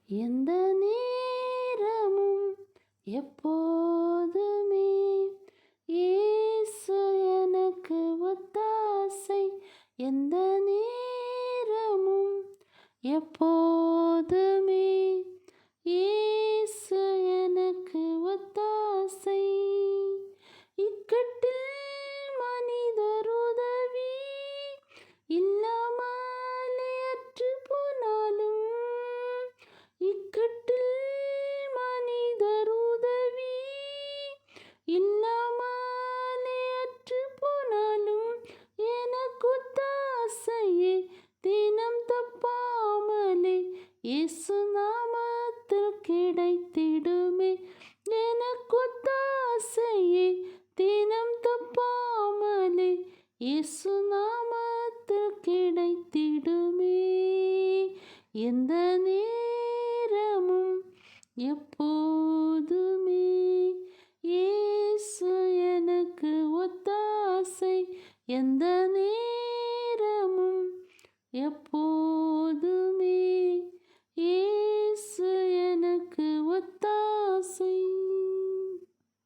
எந்த நேரமும் எப்போதுமே இயேசு எனக்கு ஒத்தாசை. எந்த நேரமும் எப்போதுமே இயேசு எனக்கு ஒத்தாசை. இக்கட்டில் மனிதர் உதவி இல்லாமலே அற்று போனாலும், இக்கட்டில் மனிதர் உதவி இல்லாமலே அற்று போனாலும், எனக்கு ஒத்தாசையே தினம் தப்பாமலே இயேசு நாமத்தில் கிடைத்திடுமே. எனக்கு ஒத்தாசையே தினம் தப்பாமலே இயேசு நாமத்தில் கிடைத்திடுமே. எந்த நேரமும் எப்போதுமே இயேசு எனக்கு ஒத்தாசை. எந்த நேரமும் எப்போதுமே